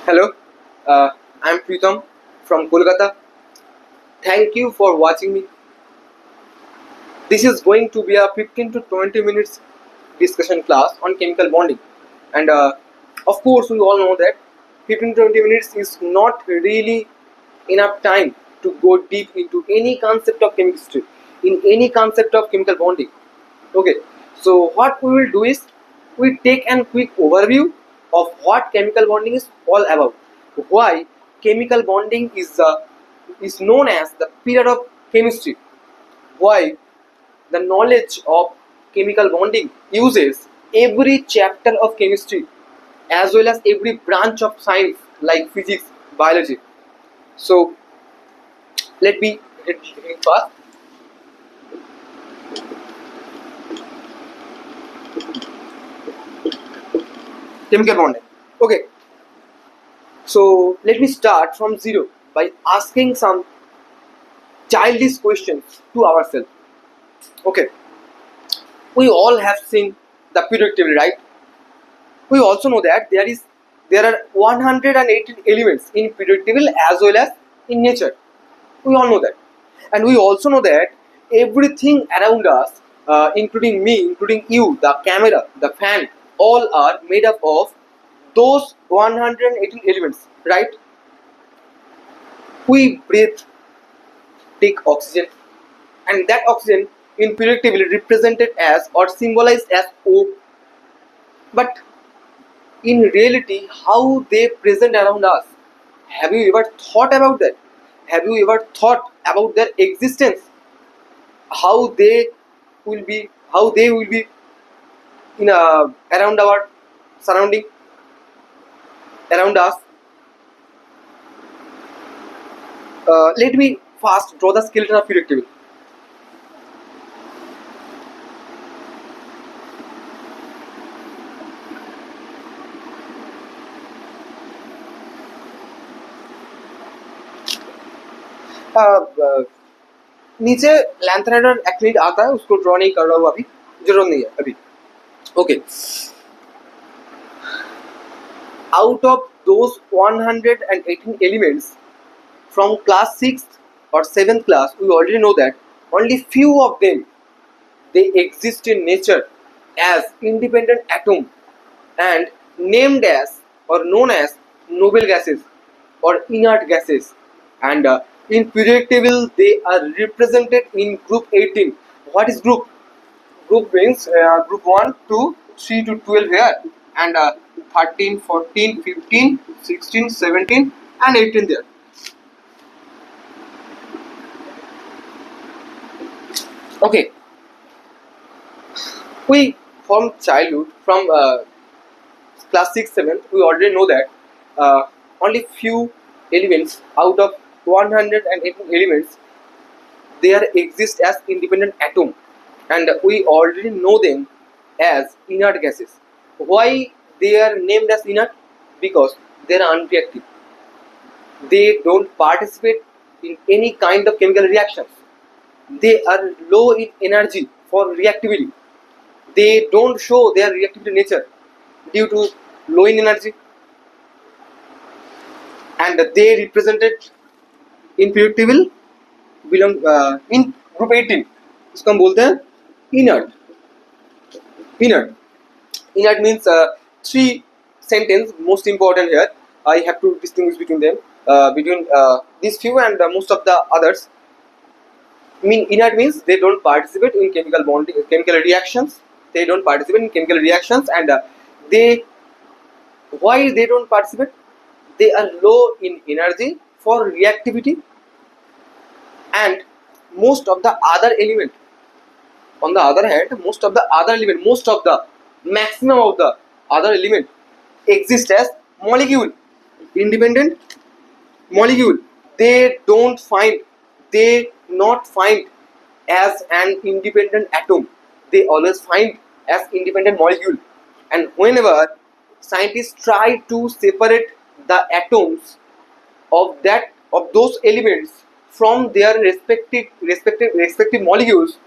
Hello, I'm Pritam from Kolkata. Thank you for watching me. This is going to be a 15 to 20 minutes discussion class on chemical bonding. And of course, we all know that 15 to 20 minutes is not really enough time to go deep into any concept of chemistry, in any concept of chemical bonding. Okay, so what we will do is we take a quick overview of what chemical bonding is all about, why chemical bonding is known as the period of chemistry, why the knowledge of chemical bonding uses every chapter of chemistry as well as every branch of science like physics, biology. So let me hit fast. Chemical bonding. Okay, so let me start from zero by asking some childish questions to ourselves. Okay, we all have seen the periodic table, right? We also know that there are 118 elements in periodic table as well as in nature. We all know that, and we also know that everything around us, including me, including you, the camera, the fan, all are made up of those 118 elements, right? We breathe, take oxygen, and that oxygen in periodic table represented as or symbolized as O. But in reality, how they present around us, have you ever thought about that? Have you ever thought about their existence? How they how they will be in around our surrounding, around us? Let me first draw the skeleton of periodic table. नीचे लैंथनाइडर एक्टिनिड आता है, उसको draw नहीं कर रहा हूँ अभी, जरूरत नहीं है अभी. Okay, out of those 118 elements from class 6th or 7th class, we already know that only few of them they exist in nature as independent atom and named as or known as noble gases or inert gases, and in periodic table they are represented in group 18. What is group? Group means group 1 2 3 to 12 here, and 13 14 15 16 17 and 18 there. Okay, we from childhood, from class 6 7th, we already know that only few elements out of 118 elements there exist as independent atom, and we already know them as inert gases. Why they are named as inert? Because they are unreactive. They don't participate in any kind of chemical reactions. They are low in energy for reactivity. They don't show their reactivity nature due to low in energy, and they represented in periodic table belong in group 18. इसको हम बोलते हैं inert. Inert. Inert means three sentence most important here. I have to distinguish between them, between these few and most of the others. Inert means they don't participate in chemical bonding, chemical reactions. They don't participate in chemical reactions, and they why they don't participate? They are low in energy for reactivity, and most of the other element, on the other hand, most of the maximum of the other element exist as molecule, independent molecule. They don't find, they not find as an independent atom. They always find as independent molecule. And whenever scientists try to separate the atoms of those elements from their respective molecules,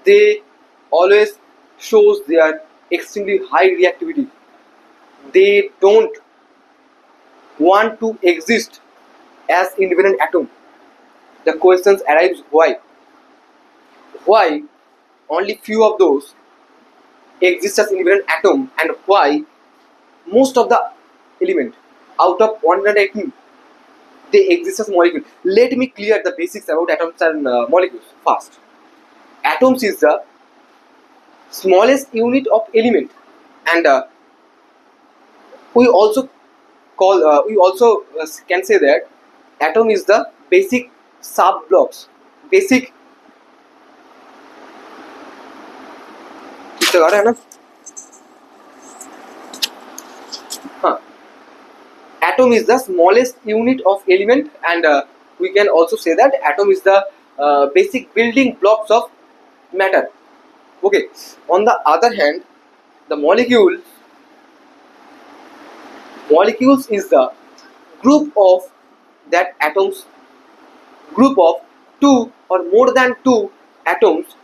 they always shows their extremely high reactivity. They don't want to exist as independent atom. The questions arise why? Why only few of those exist as independent atom, and why most of the element out of 118 they exist as molecule. Let me clear the basics about atoms and molecules first. Atoms is the smallest unit of element, and we also can say that atom is the basic sub blocks, basic किससे गा रहा है ना हाँ atom is the smallest unit of element, and we can also say that atom is the basic building blocks of matter. Okay, on the other hand, the molecules is the group of that atoms, group of two or more than two atoms,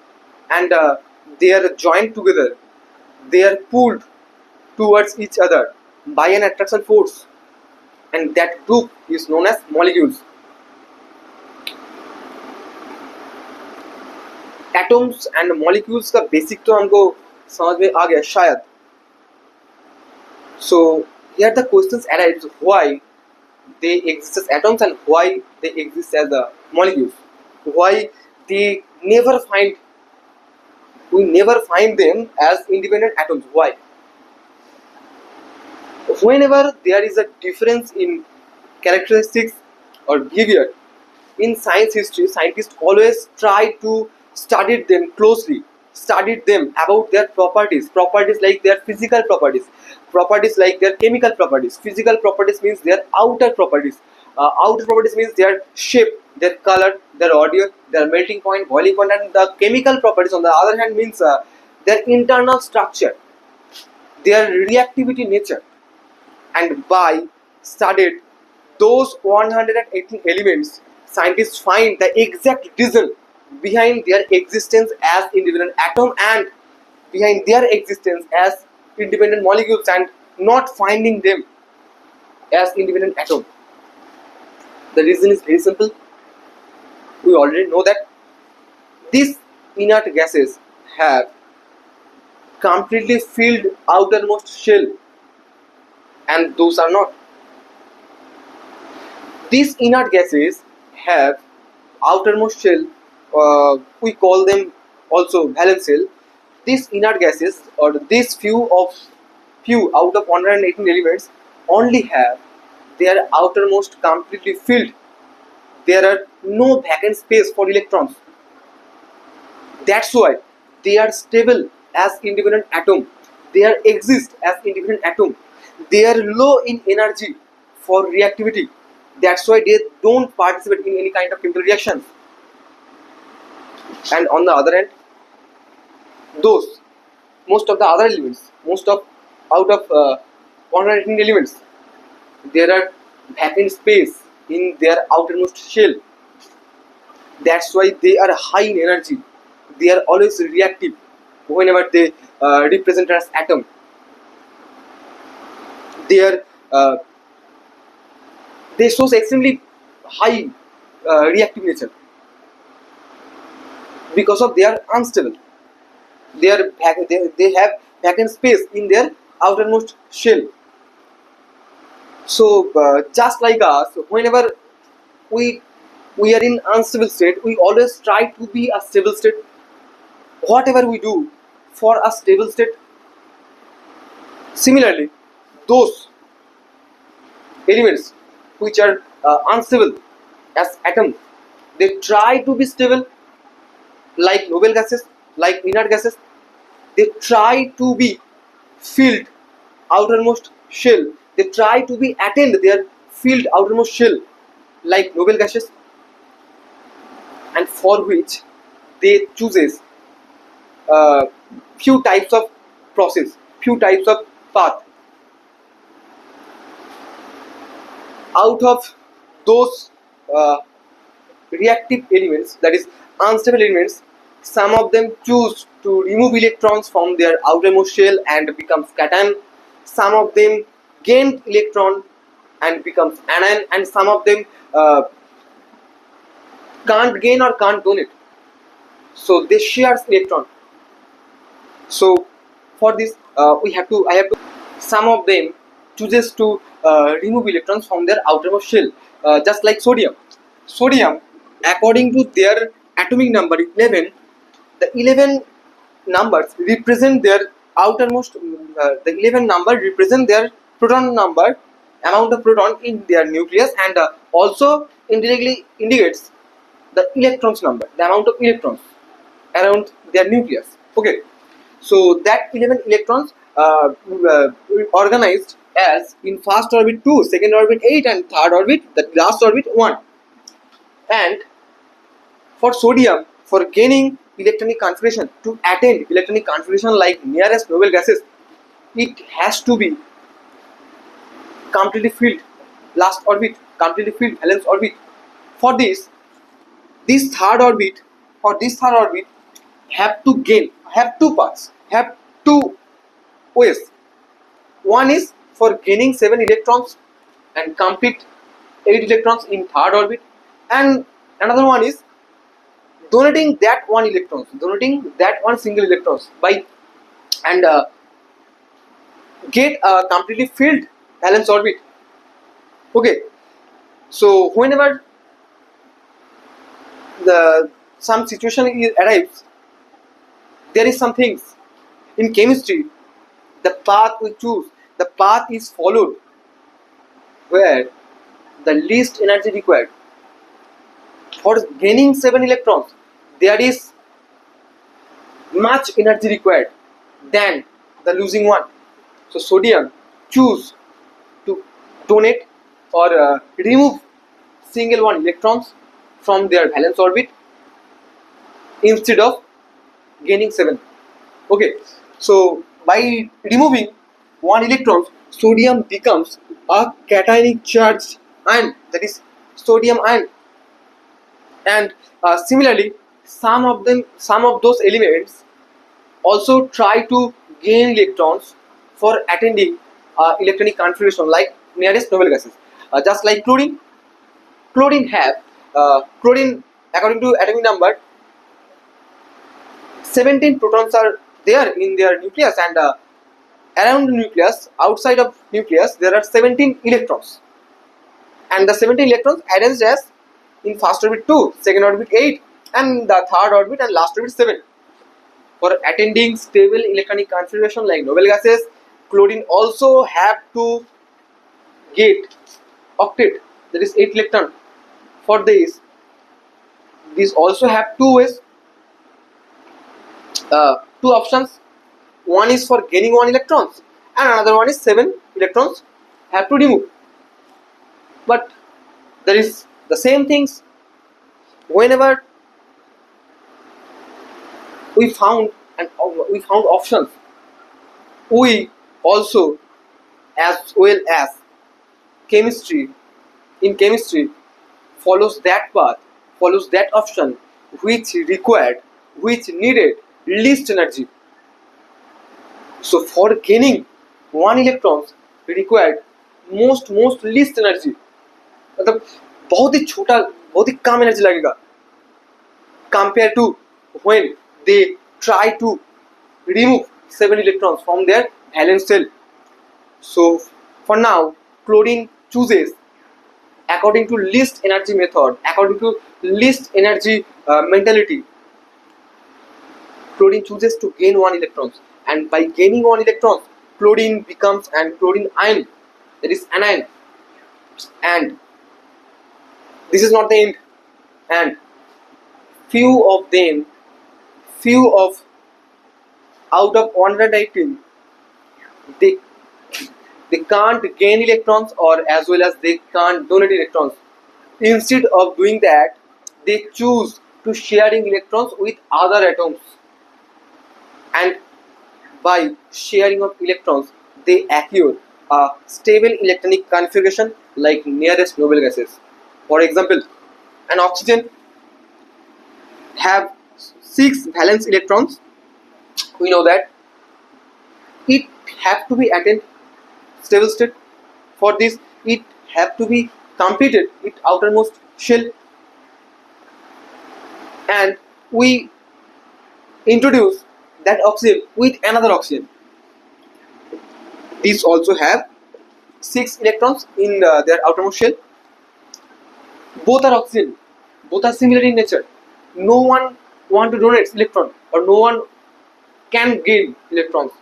and they are joined together, they are pulled towards each other by an attraction force, and that group is known as molecules. Atoms and molecules का basic तो हमको समझ में आ गया शायद. So here the questions arise why they exist as atoms and why they exist as the molecules, why they never find we never find them as independent atoms. Why? Whenever there is a difference in characteristics or behavior in science history, scientists always try to study them closely, studied them about their properties like their physical properties like their chemical properties. Physical properties means their outer properties. Outer properties means their shape, their color, their audio, their melting point, boiling point. And the chemical properties on the other hand means their internal structure, their reactivity nature. And by studied those 118 elements, scientists find the exact reason behind their existence as independent atom and behind their existence as independent molecules, and not finding them as independent atom. The reason is very simple. We already know that these inert gases have completely filled outermost shell, and those are not. These inert gases have outermost shell, we call them also valence shell. These inert gases, or these few out of 118 elements, only have their outermost completely filled. There are no vacant space for electrons. That's why they are stable as independent atom. They are exist as independent atom. They are low in energy for reactivity. That's why they don't participate in any kind of chemical reactions. And on the other hand, those most of the other elements, most of out of 118 elements, there are vacant space in their outermost shell. That's why they are high in energy. They are always reactive whenever they represent as atom. They show extremely high reactive nature because of they are unstable. They have vacant space in their outermost shell. So just like us, whenever we are in unstable state, we always try to be a stable state. Whatever we do for a stable state. Similarly, those elements which are unstable as atoms, they try to be stable like noble gases, like inert gases. They try to be filled outermost shell. They try to be attained their filled outermost shell like noble gases, and for which they chooses few types of process, few types of path. Out of those reactive elements, that is unstable elements, some of them choose to remove electrons from their outermost shell and become cation. Some of them gain electron and becomes anion, and some of them can't gain or can't donate, so they shares electron. So for this I have to some of them chooses to remove electrons from their outermost shell, just like sodium according to their atomic number 11, the 11 numbers represent their outermost the 11 number represent their proton number, amount of proton in their nucleus, and also indirectly indicates the electrons number, the amount of electrons around their nucleus. Okay, so that 11 electrons organized as in first orbit 2, second orbit 8, and third orbit, the last orbit 1. And for sodium, for gaining electronic configuration, to attain electronic configuration like nearest noble gases, it has to be completely filled last orbit, completely filled valence orbit. For this third orbit, have to gain, have two parts, have two ways. One is for gaining 7 electrons and complete 8 electrons in third orbit, and another one is donating that one single electrons by and get a completely filled valence orbit. Okay, so whenever some situation arrives, there is some things in chemistry, the path we choose, the path is followed where the least energy required. For gaining 7 electrons, there is much energy required than the losing one. So sodium choose to donate or remove single one electrons from their valence orbit instead of gaining 7. Okay, so by removing one electron, sodium becomes a cationic charged ion, that is sodium ion. And similarly, some of those elements also try to gain electrons for attending electronic configuration like nearest noble gases, just like chlorine. Chlorine according to atomic number 17 protons are there in their nucleus, and around the nucleus, outside of nucleus, there are 17 electrons, and the 17 electrons arranged as in first orbit 2, second orbit 8, and the third orbit and last orbit 7. For attending stable electronic configuration like noble gases, chlorine also have to get octet, that is 8 electron. For this, these also have two ways, two options. One is for gaining 1 electrons, and another one is 7 electrons have to remove. But there is the same things. Whenever we found options, we also, as well as chemistry, in chemistry follows that path, follows that option which needed least energy. So for gaining 1 electrons required most least energy, मतलब बहुत ही छोटा, बहुत ही कम energy लगेगा compared to when they try to remove 7 electrons from their valence shell. So for now, chlorine chooses according to least energy method, according to least energy mentality. Chlorine chooses to gain 1 electrons, and by gaining 1 electron, chlorine becomes an chlorine ion, that is anion. And this is not the end. And few of out of 118, they can't gain electrons, or as well as they can't donate electrons. Instead of doing that, they choose to sharing electrons with other atoms, and by sharing of electrons, they acquire a stable electronic configuration like nearest noble gases. For example, an oxygen have 6 valence electrons. We know that it have to be attained stable state. For this, it have to be completed its outermost shell, and we introduce that oxygen with another oxygen. These also have 6 electrons in their outermost shell. Both are oxygen, both are similar in nature. No one want to donate electron, or no one can gain electrons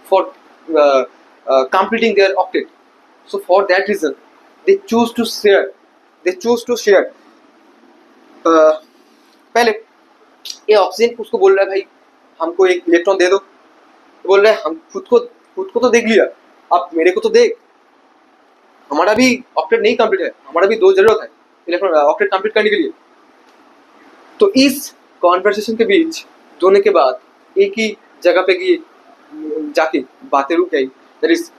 for completing their octet. So for that reason they choose to share. uh, पहले ये oxygen उसको बोल रहा है भाई हमको एक electron दे दो, तो बोल रहा है हम खुद को तो देख लिया, अब मेरे को तो देख, हमारा भी ऑक्टेट नहीं कंप्लीट है, हमारा भी दो जरूरत है इलेक्ट्रॉन ऑक्टेट कंप्लीट करने के लिए. तो इस कॉन्वर्सेशन के बीच दोनों के बाद एक ही जगह पे जाके बातें रुक गई. दैट इज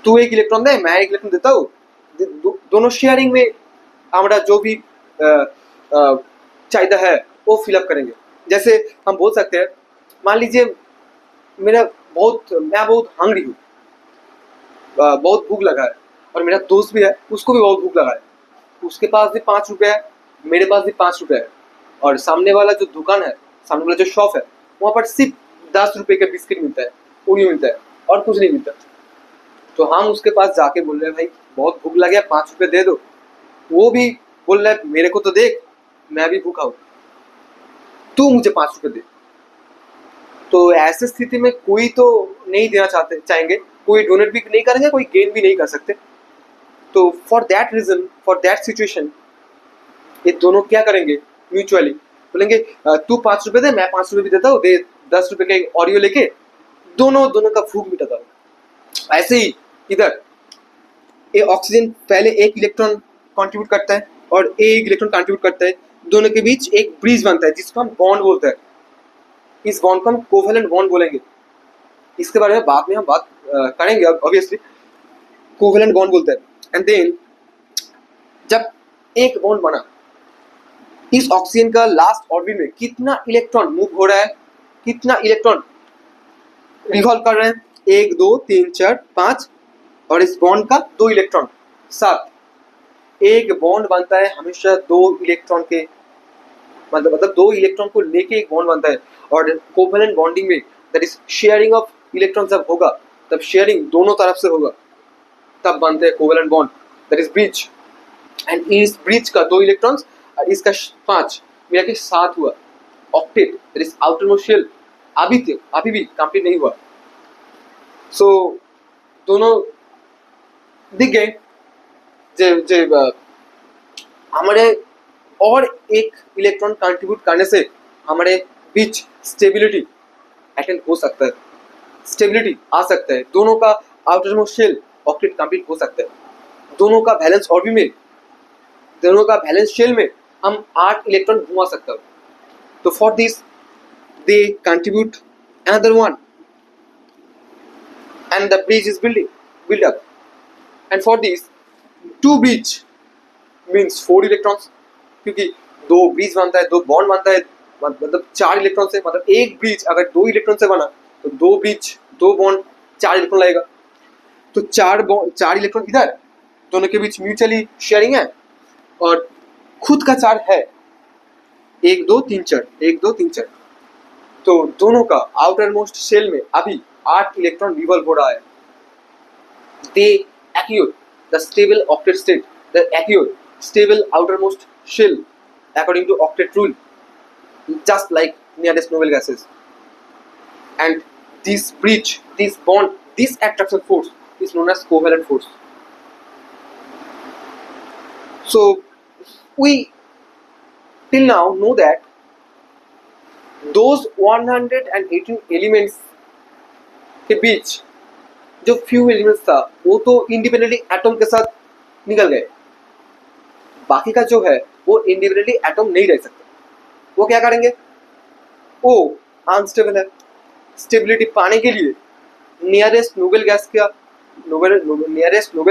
तू एक इलेक्ट्रॉन दे, मैं एक इलेक्ट्रॉन देता हूँ, दोनों शेयरिंग में हमारा जो भी चाहिए है वो फिलअप करेंगे. जैसे हम बोल सकते हैं, मान लीजिए मैं बहुत हंग्री हूँ, बहुत भूख लगा है, और मेरा दोस्त भी है उसको भी बहुत भूख लगा है, उसके पास भी 5 रुपये है, मेरे पास भी 5 रुपये है, और सामने वाला जो दुकान है, सामने वाला जो शॉप है, वहाँ पर सिर्फ 10 रुपये का बिस्किट मिलता है, ओरियो मिलता है, और कुछ नहीं मिलता. तो हम उसके पास जाके बोल रहे हैं भाई बहुत भूख लगा है, 5 रुपये दे दो. वो भी बोल रहा है मेरे को तो देख, मैं भी भूखा हूँ, तू मुझे 5 रुपये दे. तो ऐसे स्थिति में कोई तो नहीं देना चाहेंगे, कोई डोनेट भी नहीं करेंगे, कोई गेन भी नहीं कर सकते. तो for that reason, for that situation, ये दोनों क्या करेंगे, म्यूचुअली बोलेंगे तू 5 रुपये दे, मैं 5 रुपये भी देता हूँ, दे 10 रुपये का ऑडियो लेके दोनों का भूख मिटाता हूँ. ऐसे ही इधर ये ऑक्सीजन पहले एक इलेक्ट्रॉन कंट्रीब्यूट करता है और एक इलेक्ट्रॉन कंट्रीब्यूट करता है, दोनों के बीच एक ब्रिज बनता है जिसको हम बॉन्ड बोलते हैं. इस बॉन्ड को हम कोवेलेंट बॉन्ड बोलेंगे. इसके बारे में बाद में हम बात करेंगे. ऑब्वियसली कोवेलेंट बॉन्ड बोलते हैं. एंड देन जब एक बॉन्ड बना, इस ऑक्सीजन का लास्ट ऑर्बिट में कितना इलेक्ट्रॉन मूव हो रहा है, कितना इलेक्ट्रॉन रिवॉल्व कर रहे हैं, 1 2 3 4 5, और इस बॉन्ड का 2 इलेक्ट्रॉन 7. एक बॉन्ड बनता है हमेशा 2 इलेक्ट्रॉन के, मतलब 2 इलेक्ट्रॉन को लेके एक बॉन्ड बनता है. और कोवेलेंट बॉन्डिंग में that is sharing of electron जब होगा, तब शेयरिंग दोनों तरफ से होगा, तब बनते हैं covalent bond, that is bridge. And इस ब्रिज का 2 इलेक्ट्रॉन्स और इसका 5 मिला के 7 हुआ octet, that is outermost shell. अभी भी कंप्लीट नहीं हुआ. सो दोनों दिख गए. हमारे और एक इलेक्ट्रॉन कंट्रीब्यूट करने से हमारे बीच स्टेबिलिटी अटेंड हो सकता है, स्टेबिलिटी आ सकता है, दोनों का आउटरमोस्ट शेल ऑक्टेट कंप्लीट हो सकता है, दोनों का बैलेंस ऑर्बिट में, दोनों का बैलेंस शेल में हम 8 इलेक्ट्रॉन घुमा सकते हैं. तो for this they contribute another one and the bridge is built up. And for this 2 bridge means 4 electrons, क्योंकि 2 ब्रिज बनता है, 2 बॉन्ड बनता है, मतलब 4 इलेक्ट्रॉन से, मतलब एक ब्रिज अगर 2 इलेक्ट्रॉन से बना तो 2 ब्रिज 2 बॉन्ड 4 इलेक्ट्रॉन लगेगा. तो 4 इलेक्ट्रॉन इधर, दोनों के बीच म्यूचुअली शेयरिंग है, और खुद का चार्ज है 1 2 3 4 1 2 3 4. तो दोनों का आउटर मोस्ट शेल में अभी 8 इलेक्ट्रॉन रिवॉल्व हो रहा है. They acquire the stable octet state, the acquire stable outermost shell according to octet rule, just like nearest noble gases. And this bridge, this bond, this attraction force is known as covalent force. So we till now know that those 118 elements के बीच जो few elements था वो तो independently atom के साथ निकल गए, बाकी का जो है वो इंडिपेंडेंटली एटम नहीं रह सकते. वो क्या करेंगे, वो अनस्टेबल है, स्टेबिलिटी पाने के लिए नियरेस्ट नोबेल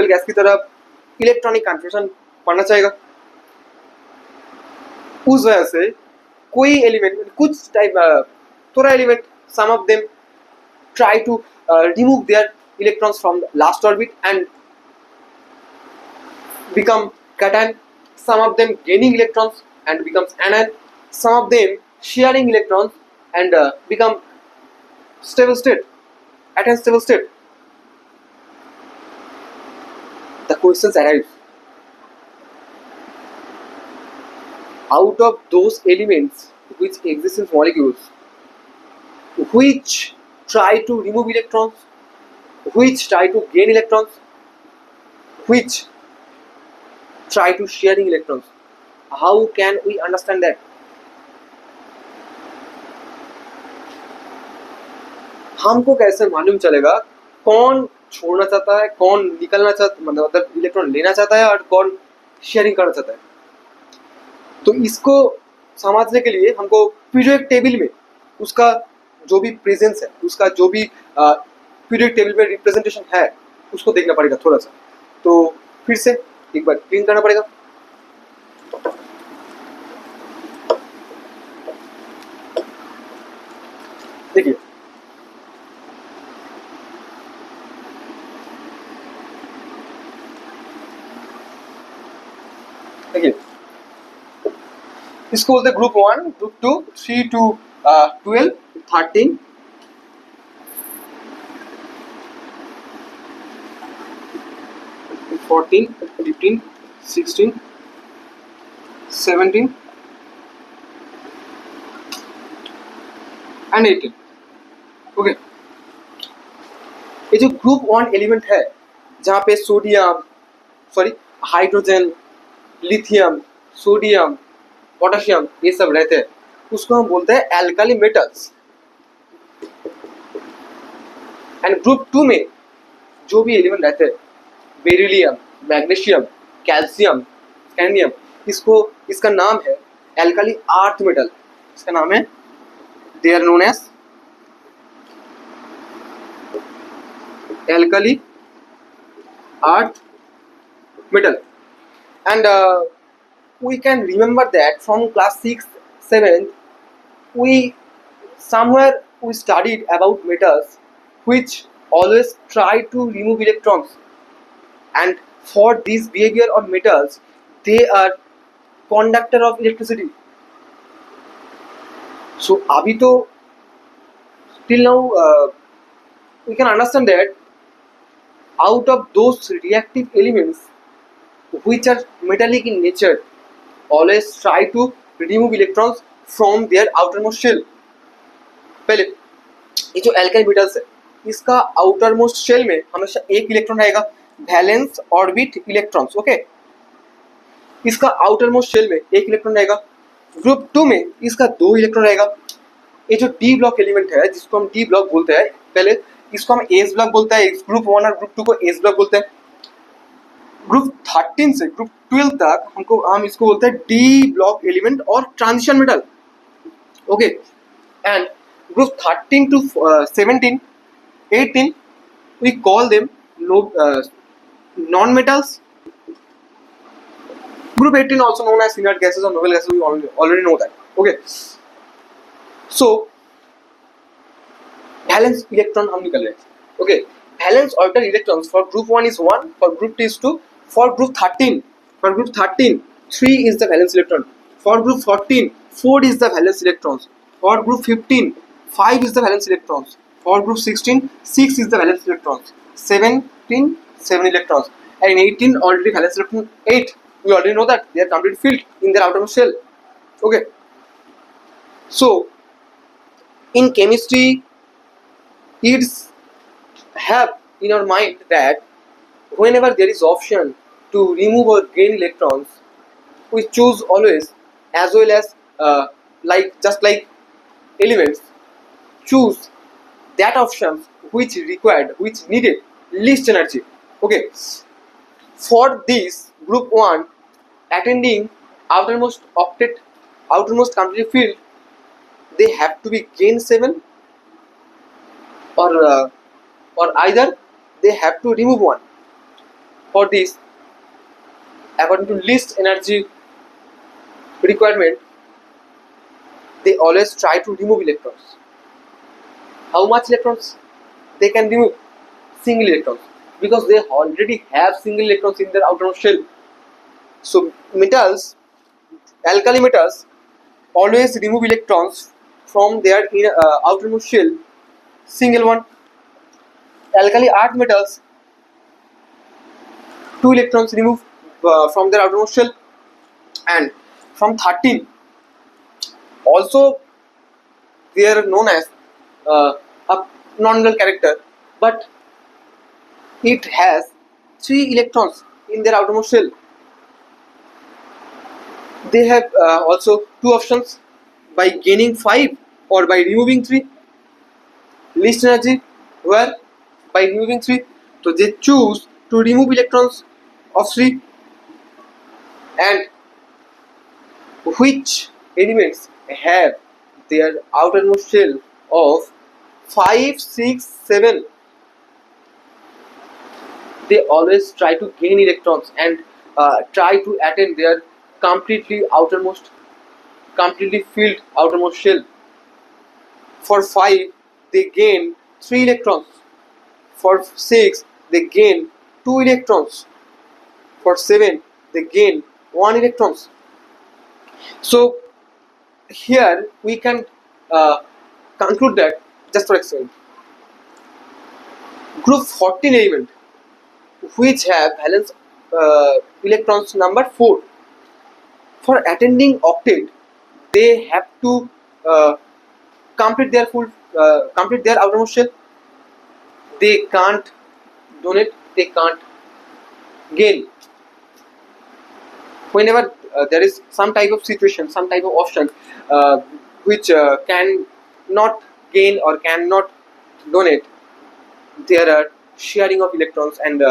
गैस की तरफ इलेक्ट्रॉनिक कन्फर्मेशन पढ़ना चाहिए. उस वजह से कोई एलिमेंट, कुछ टाइप थोड़ा element, some of them try to remove their electrons from the last orbit and become cation, some of them gaining electrons and becomes anion, some of them sharing electrons and become stable state, at a stable state. The questions arise, out of those elements which exist in molecules, which try to remove electrons, which try to gain electrons, which try to sharing electrons, how can we understand that? हमको कैसे मालूम चलेगा कौन छोड़ना चाहता है, कौन निकलना चाहता, मतलब इलेक्ट्रॉन लेना चाहता है और कौन शेयरिंग करना चाहता है? तो इसको समझने के लिए हमको पीरियोडिक टेबल में उसका जो भी प्रेजेंस है, उसका जो भी पीरियोडिक टेबल में रिप्रेजेंटेशन है, उसको देखना पड़ेगा थोड़ा सा। तो फिर से एक बार क्लीन करना पड़ेगा। देखिए देखिए इसको बोलते हैं group 1, group 2, 3 to 12, 13, 14, 15, 16, 17 and 18। Okay, ये जो ग्रुप 1 एलिमेंट है जहाँ पे हाइड्रोजन, लिथियम, सोडियम, पोटेशियम ये सब रहते हैं, उसको हम बोलते हैं एल्काली मेटल्स। एंड ग्रुप 2 में जो भी एलिमेंट रहते हैं, बेरिलियम, मैग्नीशियम, कैल्शियम, कैडमियम, इसका नाम है एल्काली अर्थ मेटल। इसका नाम है, they are known as alkali earth metal। And we can remember that from class 6, 7 we studied about metals which always try to remove electrons, and for this behavior of metals they are conductor of electricity। So abhi to till now we can understand that out of those reactive elements which are metallic in nature always try to remove electrons from their outermost shell। पहले ये जो alkyl metals है, इसका outermost shell में हमेशा एक electron रहेगा, valence orbit electrons. Okay, इसका आउटरमोस्ट शेल में एक इलेक्ट्रॉन रहेगा। ग्रुप 2 में इसका 2 इलेक्ट्रॉन रहेगा। ये जो डी ब्लॉक एलिमेंट है जिसको हम डी ब्लॉक बोलते हैं, पहले इसको हम एस ब्लॉक बोलते हैं, ग्रुप 1 और ग्रुप 2 को एस ब्लॉक बोलते हैं। ग्रुप 13 से ग्रुप 12 तक हम इसको बोलते हैं डी ब्लॉक एलिमेंट और transition metal. Okay, and group 13 to 17, 18 we call them non metals। group 18 also known as inert gases or noble gases, we already know that। okay, so valence electron हम निकल रहे हैं। okay, valence orbital electrons for group 1 is 1, for group 2 is 2, for group 13 3 is the valence electron, for group 14 4 is the valence electrons, for group 15 5 is the valence electrons, for group 16 6 is the valence electrons, 17 7 electrons, and 18 already valence electron 8। we already know that they are completely filled in their outermost shell। okay, so in chemistry it's have in our mind that whenever there is option to remove or gain electrons, we choose always, as well as just like elements, choose that options which needed least energy। okay, for this group 1 attending outermost completely field, they have to be gain 7 or either they have to remove 1। for this, according to least energy requirement, they always try to remove electrons। how much electrons they can remove? Single electrons, because they already have single electrons in their outermost shell। So metals, alkali metals, always remove electrons from their outermost shell. Single one. Alkali earth metals, two electrons removed from their outermost shell, and from 13 also they are known as a non-null character, but it has 3 electrons in their outermost shell. They have also two options: by gaining 5 or by removing 3. Least energy, where by removing 3, so they choose to remove electrons of 3. And which elements have their outermost shell of 5, 6, 7? They always try to gain electrons and try to attain their completely filled outermost shell. For 5, they gain 3 electrons. For 6, they gain 2 electrons. For 7, they gain 1 electrons. So here we can uh, conclude that, just for example, group 14 element which have valence electrons number 4, for attending octet they have to uh, complete their outermost shell. They can't donate, they can't gain. Whenever there is some type of situation, some type of option which can not gain or cannot donate, there are sharing of electrons and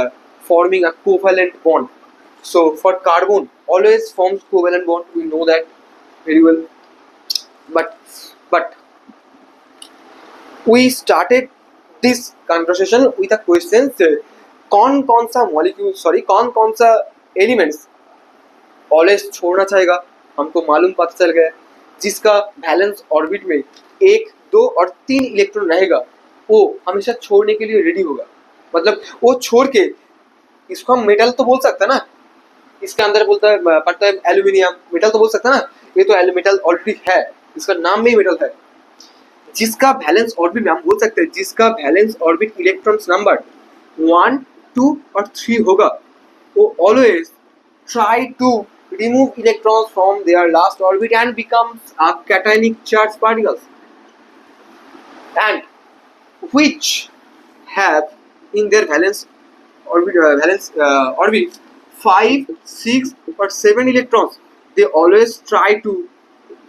forming a covalent bond. So for carbon always forms covalent bond, we know that very well. But we started this conversation with a question से कौन सा molecule कौन सा elements always छोड़ना चाहेगा, हमको मालूम पता चल गया। जिसका वैलेंस ऑर्बिट में 1, 2 और 3 इलेक्ट्रॉन रहेगा वो हमेशा छोड़ने के लिए रेडी होगा। मतलब वो छोड़ के, इसको हम मेटल तो बोल सकते हैं ना, इसके अंदर बोलता है पड़ता है एल्यूमिनियम, मेटल तो बोल सकते हैं ना, ये तो मेटल ऑलरेडी है, इसका नाम में ही मेटल है। जिसका वैलेंस ऑर्बिट में हम बोल सकते हैं, जिसका वैलेंस ऑर्बिट इलेक्ट्रॉन्स नंबर 1, 2 और 3 होगा, वो always try to remove electrons from their last orbit and becomes a cationic charged particles, and which have in their valence orbit 5, 6 or 7 electrons. They always try to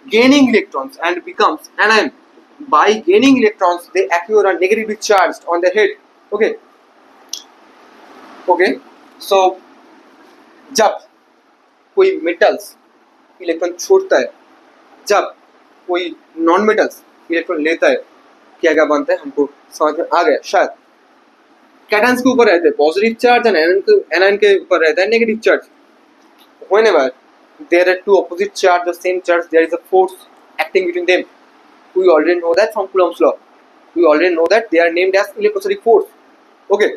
gaining electrons and becomes anion. By gaining electrons they acquire a negatively charged on their head. Okay, so जब कोई metals electron छोड़ता है, जब कोई non metals electron लेता है, क्या क्या बनता है हमको समझ में आ गया शायद। कैटायंस के ऊपर रहते हैं पॉजिटिव चार्ज एंड एनायन के ऊपर रहता है negative charge. whenever there are two opposite charge or same charge, there is a force acting between them. We already know that from Coulomb's law. We already know that they are named as electrostatic force. Okay,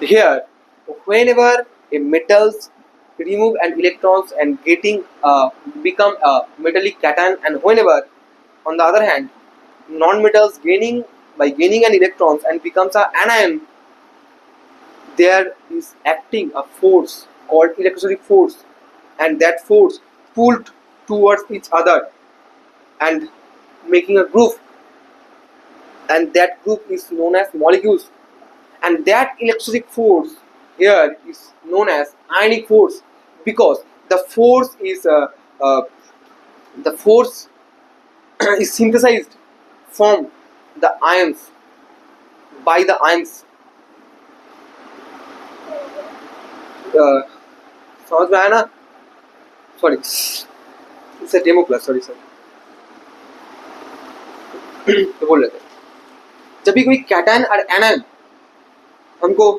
here whenever a metals remove an electrons and getting become a metallic cation, and whenever on the other hand non-metals gaining an electrons and becomes an anion, there is acting a force called electrostatic force, and that force pulled towards each other and making a group, and that group is known as molecules, and that electrostatic force here is known as ionic force, because the force is the force is synthesized from the ions by the ions. समझ में आया ना? Sorry, it's a demo class, sorry sir. तो बोल रहे थे, जब भी कोई कैटायन और एनायन हमको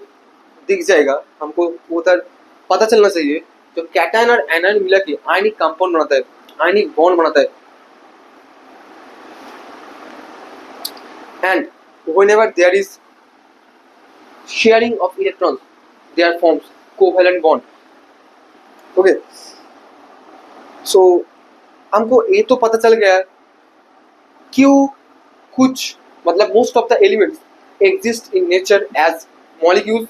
दिख जाएगा, हमको वो उधर पता चलना चाहिए, जो कैटायन और एनायन मिला के आयनिक कंपाउंड बनाता है, आयनिक बॉन्ड बनाता है। And whenever there is sharing of electrons, there forms covalent bond. Okay, so हमको ये तो पता चल गया क्यों कुछ मतलब most of the elements exist in nature as molecules.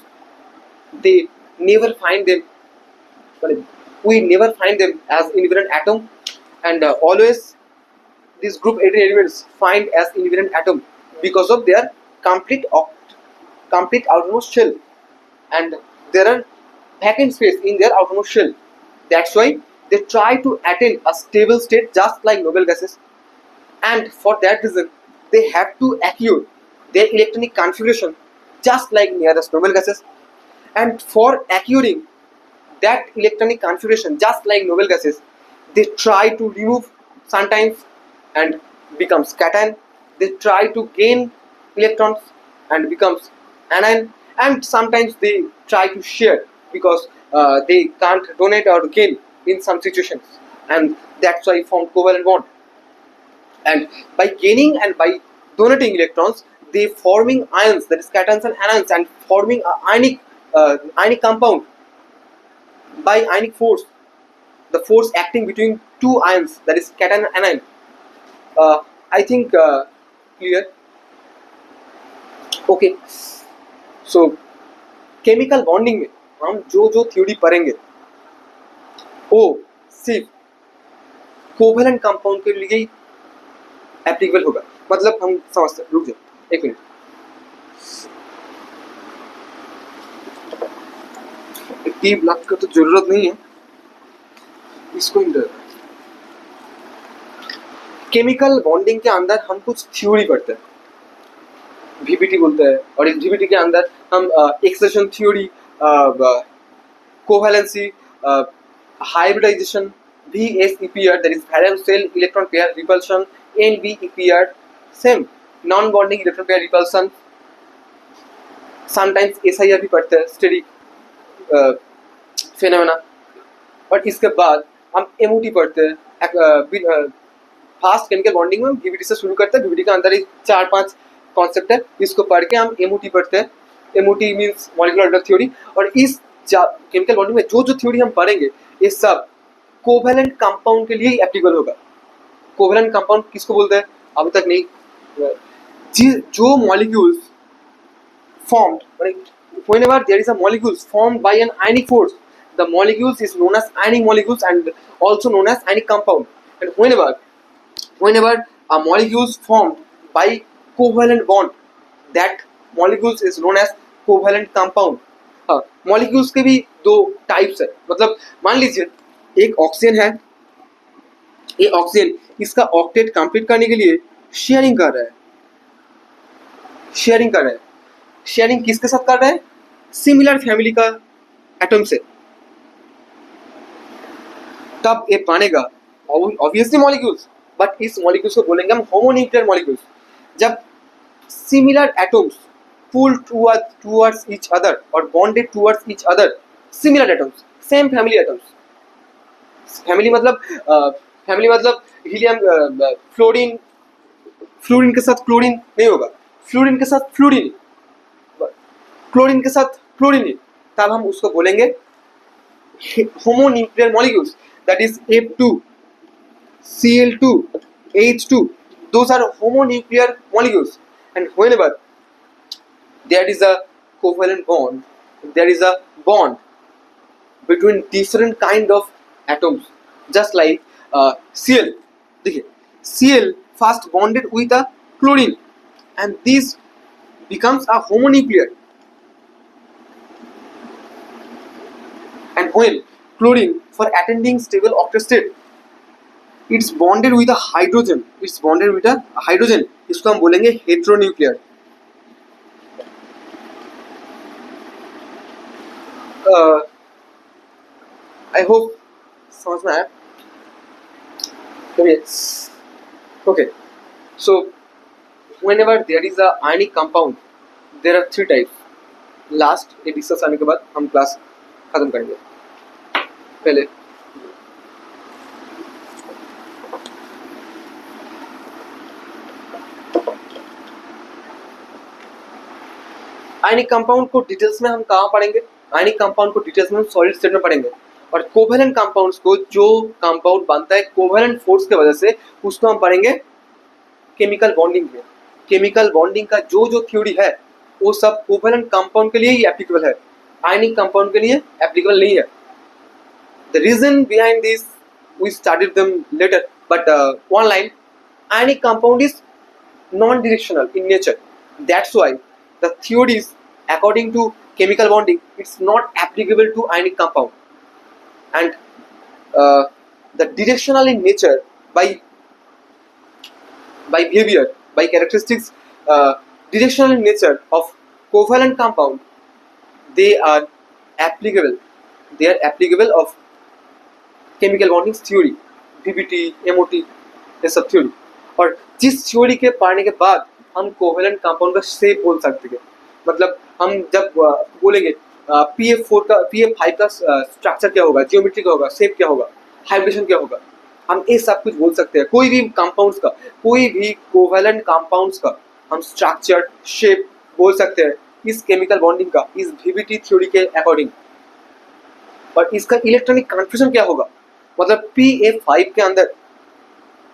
They never find them, we never find them as independent atom, and always these group 18 elements find as independent atom because of their complete outermost shell, and there are vacant space in their outermost shell. That's why they try to attain a stable state just like noble gases, and for that reason they have to acquire their electronic configuration just like nearest noble gases. And for acquiring that electronic configuration just like noble gases, they try to remove sometimes and becomes cation, they try to gain electrons and becomes anion, and sometimes they try to share because they can't donate or gain in some situations, and that's why form covalent bond. And by gaining and by donating electrons, they forming ions, that is cations and anions, and forming a ionic compound by ionic force, the force acting between two ions, that is cation and anion. I think clear. Okay, so chemical bonding में हम जो जो theory पढ़ेंगे वो सिर्फ covalent compound के लिए ही applicable होगा, मतलब हम समझते हैं। रुक जाओ एक मिनट, टी ब्लॉक का तो जरूरत नहीं है, इसको इंटर। केमिकल बॉन्डिंग के अंदर हम कुछ थ्योरी पढ़ते हैं, VBT बोलते हैं, और इस VBT के अंदर हम exception theory, covalency, hybridisation, VSEPR, that is valence shell electron pair repulsion, NVEPR, same non bonding electron pair repulsion, sometimes SIR भी पढ़ते हैं, स्टेरिक फेनोमेना। और इसके बाद हम MOT पढ़ते हैं, फास्ट केमिकल बॉन्डिंग में VBT से शुरू करते हैं। VBT के अंदर ही 4-5 कॉन्सेप्ट है, इसको पढ़ के हम MOT पढ़ते हैं। MOT means molecular order theory. और इस केमिकल बॉन्डिंग में जो जो थ्योरी हम पढ़ेंगे ये सब कोवेलेंट कंपाउंड के लिए ही एप्लीकेबल होगा। कोवेलेंट कंपाउंड किसको बोलते हैं अभी तक नहीं, जो molecules formed, whenever there is a molecules formed by an ionic force, the molecules is known as ionic molecules and also known as ionic compound. And whenever a molecules formed by covalent bond, that molecules is known as covalent compound. Molecules के भी दो types है, मतलब मान लीजिए एक oxygen है, ये ऑक्सीजन इसका ऑक्टेट कंप्लीट करने के लिए शेयरिंग कर रहा है। शेयरिंग किसके साथ कर रहा है? सिमिलर फैमिली का एटम से। तब ये बनेगा ऑब्वियसली मॉलिक्यूल्स, बट इस मॉलिक्यूल्स को बोलेंगे हम होमोन्यूक्लियर मॉलिक्यूल्स। जब similar atoms pulled towards each other or bonded towards each other, similar atoms, same family atoms, family मतलब हीलियम, फ्लोरीन के साथ क्लोरीन नहीं होगा, फ्लोरीन के साथ फ्लोरीन, क्लोरीन के साथ क्लोरीन, तब हम उसको बोलेंगे homonuclear molecules, that is F2, Cl2, H2, those are homonuclear molecules. And whenever there is a covalent bond, there is a bond between different kind of atoms, just like Cl. देखिए Cl first bonded with a chlorine and this becomes a homonuclear, and when chlorine for attaining stable octet state it's bonded with a hydrogen, इसको हम बोलेंगे heteronuclear. I hope समझ में आया। Okay, so whenever there is a ionic compound, there are 3 types. Last ये discuss करने के बाद हम क्लास खत्म करेंगे। पहले आयनिक कंपाउंड को डिटेल्स में हम कहाँ पढ़ेंगे? आयनिक कंपाउंड को डिटेल्स में हम सॉलिड स्टेट में पढ़ेंगे। और कोवेलेंट कंपाउंड्स को, जो कंपाउंड बनता है कोवेलेंट फोर्स की वजह से, उसको हम पढ़ेंगे केमिकल बॉन्डिंग में। केमिकल बॉन्डिंग का जो जो थ्योरी है वो सब कोवेलेंट कंपाउंड के लिए ही एप्लीकेबल है, आयनिक कंपाउंड के लिए एप्लीकेबल नहीं है। The reason behind this we studied them later, but one line: ionic compound is non-directional in nature. That's why the theories according to chemical bonding it's not applicable to ionic compound, and the directional in nature by behavior, by characteristics, directional in nature of covalent compound, they are applicable. They are applicable of chemical bonding theory, PBT, MOT, ये सब theory. और जिस theory के पढ़ने के बाद हम covalent compound का शेप बोल सकते हैं, मतलब हम जब बोलेंगे PF4 का PF5 का स्ट्रक्चर क्या होगा, जियोमेट्री क्या होगा, शेप क्या होगा, हाइब्रिडेशन क्या होगा, हम ये सब कुछ बोल सकते हैं। कोई भी कंपाउंड्स का, कोई भी कोवेलेंट कंपाउंड्स का हम स्ट्रक्चर, शेप बोल सकते हैं इस केमिकल बॉन्डिंग का, इस VBT थ्योरी के अकॉर्डिंग। और इसका इलेक्ट्रॉनिक कन्फ्यूजन क्या होगा, मतलब PF5 के अंदर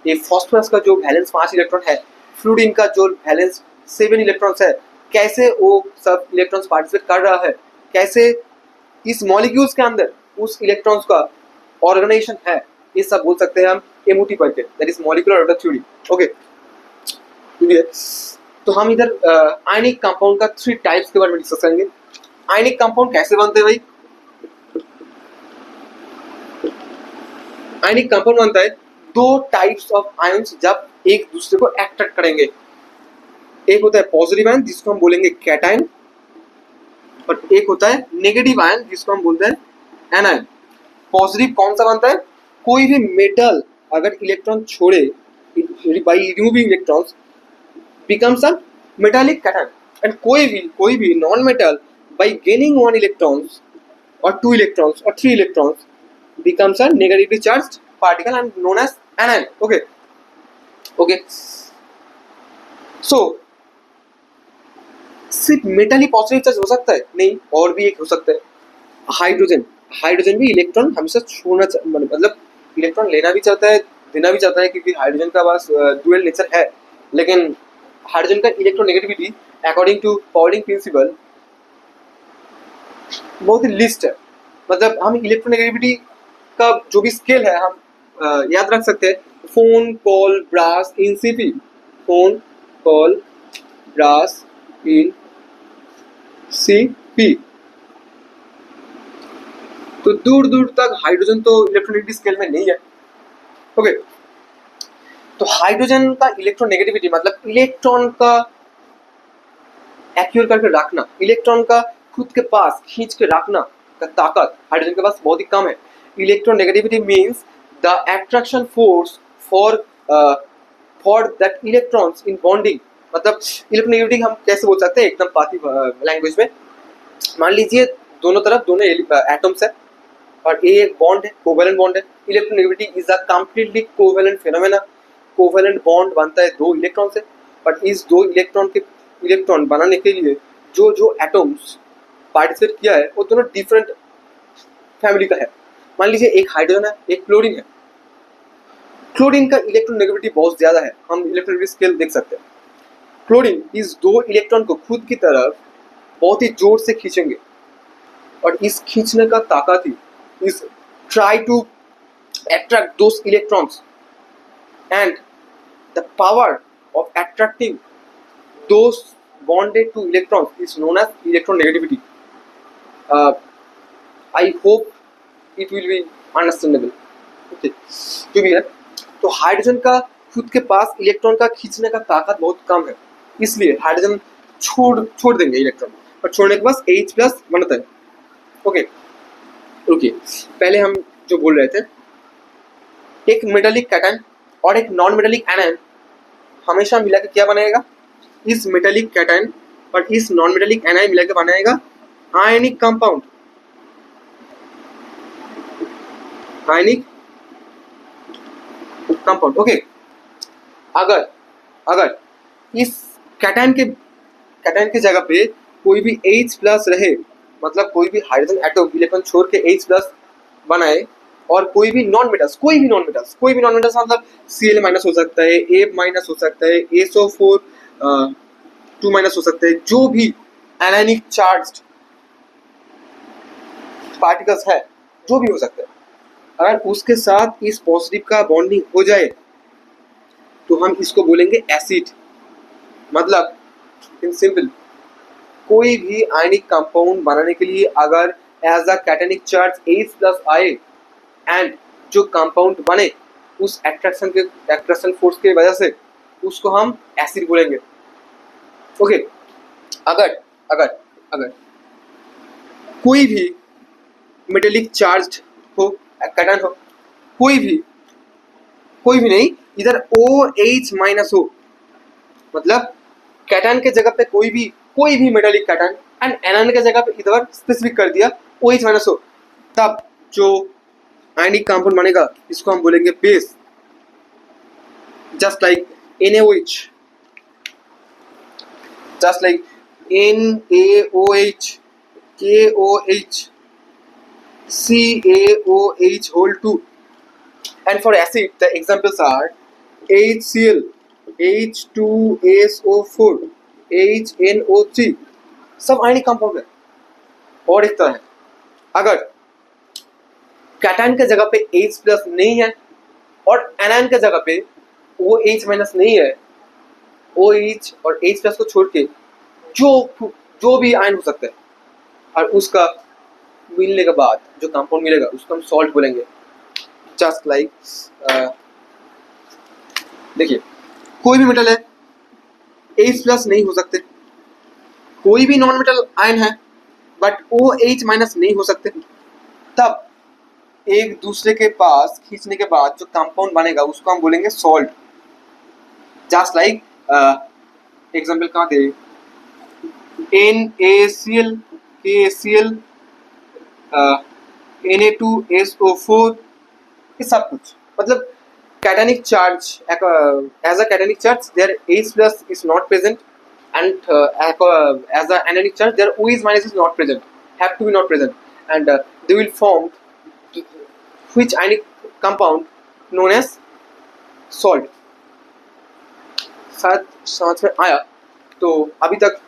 ये फॉस्फोरस का जो वैलेंस 5 इलेक्ट्रॉन है, फ्लूरीन का जो वैलेंस 7 इलेक्ट्रॉन्स है, कैसे वो सब इलेक्ट्रॉन्स पार्टिसिपेट कर रहा है, कैसे इस मॉलिक्यूल्स के अंदर उस इलेक्ट्रॉन्स का ऑर्गेनाइजेशन है, ये सब बोल सकते हैं हम एमओटी पढ़ के, that is molecular order theory. Okay, तो हम इधर आयनिक कंपाउंड का 3 टाइप्स के बारे में डिस्कस करेंगे। आयनिक कंपाउंड कैसे बनते हैं भाई? आयनिक कंपाउंड बनता है 2 टाइप्स ऑफ आयंस जब एक दूसरे को अट्रैक्ट करेंगे। एक होता है पॉजिटिव आयन जिसको हम बोलेंगे कैटायन, और एक होता है नेगेटिव आयन जिसको हम बोलते हैं एनायन। पॉजिटिव कौन सा बनता है? कोई भी मेटल अगर इलेक्ट्रॉन छोड़े by removing electrons becomes a metallic cation, and कोई भी non metal by gaining 1 electrons और 2 इलेक्ट्रॉन्स और 3 electrons becomes a negatively charged particle and known as anion. Okay, so सिर्फ मेटल ही पॉजिटिव चार्ज हो सकता है? नहीं, और भी एक हो सकता है हाइड्रोजन भी इलेक्ट्रॉन हमेशा छोड़ना, मतलब इलेक्ट्रॉन लेना भी चाहता है, देना भी चाहता है, क्योंकि हाइड्रोजन का पास डुअल नेचर है। लेकिन हाइड्रोजन का electronegativity according to Pauling principle बहुत ही लिस्ट है। मतलब हम इलेक्ट्रोनेगेटिविटी का जो भी स्केल है हम याद रख सकते हैं, फोन कॉल ब्रास इन सीपी, फोन कॉल ब्रास इन सीपी। तो दूर दूर तक हाइड्रोजन तो इलेक्ट्रोनेगेटिविटी स्केल में नहीं है। ओके, तो हाइड्रोजन का इलेक्ट्रोनेगेटिविटी मतलब इलेक्ट्रॉन का एक्यूर करके रखना, इलेक्ट्रॉन का खुद के पास खींच के रखना का ताकत हाइड्रोजन के पास बहुत ही कम है। Electronegativity means the attraction force for that electrons in bonding. मतलब इलेक्ट्रोनेगेटिविटी हम कैसे बोल सकते हैं एकदम पाती लैंग्वेज में, मान लीजिए दोनों तरफ दोनों एटम्स है और ये एक बॉन्ड है, कोवेलेंट बॉन्ड है। Electronegativity is a completely covalent phenomena. Covalent bond बनता है 2 इलेक्ट्रॉन से, बट इस 2 इलेक्ट्रॉन बनाने के लिए जो जो एटम्स पार्टिसिपेट किया है वो दोनों डिफरेंट फैमिली का है। मान लीजिए एक हाइड्रोजन है, एक क्लोरीन है। क्लोरीन का इलेक्ट्रोनेगेटिविटी बहुत ज्यादा है, हम इलेक्ट्रोनेगेटिविटी स्केल देख सकते हैं। क्लोरीन इस 2 इलेक्ट्रॉन को खुद की तरफ बहुत ही जोर से खींचेंगे, और इस खींचने का ताकत ही इस try to attract those electrons, and the power of attracting those bonded to electrons is known as electronegativity. I hope it will be understandable. Okay, जो भी है, तो हाइड्रोजन का खुद के पास इलेक्ट्रॉन का खींचने का ताकत बहुत कम है, इसलिए हाइड्रोजन छोड़ देंगे इलेक्ट्रॉन, और छोड़ने के बाद H+ बनता है। ओके, पहले हम जो बोल रहे थे, एक मेटालिक कैटायन और एक नॉन मेटालिक एनायन हमेशा मिला के क्या बनाएगा? इस मेटालिक कैटायन और इस नॉन मेटालिक एनायन मिलाकर बनाएगा ionic compound. Ionic compound. Okay, अगर इस कैटायन के जगह पे कोई भी H+ रहे, मतलब कोई भी हाइड्रोजन एटम इलेक्ट्रॉन छोड़ के H+ बनाए और कोई भी नॉन मेटल्स मतलब Cl माइनस हो सकता है, A माइनस हो सकता है, SO4 2 माइनस हो सकता है, जो भी एनायनिक चार्ज्ड पार्टिकल्स है, जो भी हो सकता है, अगर उसके साथ इस पॉजिटिव का बॉन्डिंग हो जाए तो हम इसको बोलेंगे एसिड। मतलब इन सिंपल, कोई भी आयनिक कंपाउंड बनाने के लिए अगर as a cationic charge H+ आए एंड जो कंपाउंड बने उस एट्रैक्शन फोर्स की वजह से, उसको हम एसिड बोलेंगे। ओके, अगर अगर अगर कोई भी मेटेलिक चार्ज हो, कैटायन हो, कोई भी नहीं, इधर OH माइनस हो, मतलब कैटायन के जगह पे कोई भी मेटालिक कैटायन एंड एनायन के जगह पे इधर स्पेसिफिक कर दिया OH माइनस हो, तब जो आयनिक कंपाउंड बनेगा इसको हम बोलेंगे base. Just like NaOH, just like NaOH, KOH, CaOH whole 2. And for acid, the examples are HCl, H2SO4, HNO3, सब आयनिक कंपाउंड है। और एक तरह है, अगर कैटायन के जगह पे H+ नहीं है और एनायन के जगह पे OH माइनस नहीं है, OH और H+ को छोड़ के जो भी आयन हो सकता है, और उसका मिलने के बाद जो कंपाउंड मिलेगा उसको हम सॉल्ट बोलेंगे। जस्ट लाइक देखिए, कोई भी मेटल है H+ नहीं हो सकते, कोई भी नॉन मेटल आयन है बट OH माइनस नहीं हो सकते, तब एक दूसरे के पास खींचने के बाद जो कंपाउंड बनेगा उसको हम बोलेंगे सॉल्ट। जस्ट लाइक एग्जांपल कहाँ दे, NaCl, KCl, Na2SO4, ये सब कुछ, मतलब cationic charge, as a cationic charge their H+ is not present and as a anionic charge their OH minus is not present, have to be not present, and they will form which ionic compound known as salt। शायद समझ में आया। तो अभी तक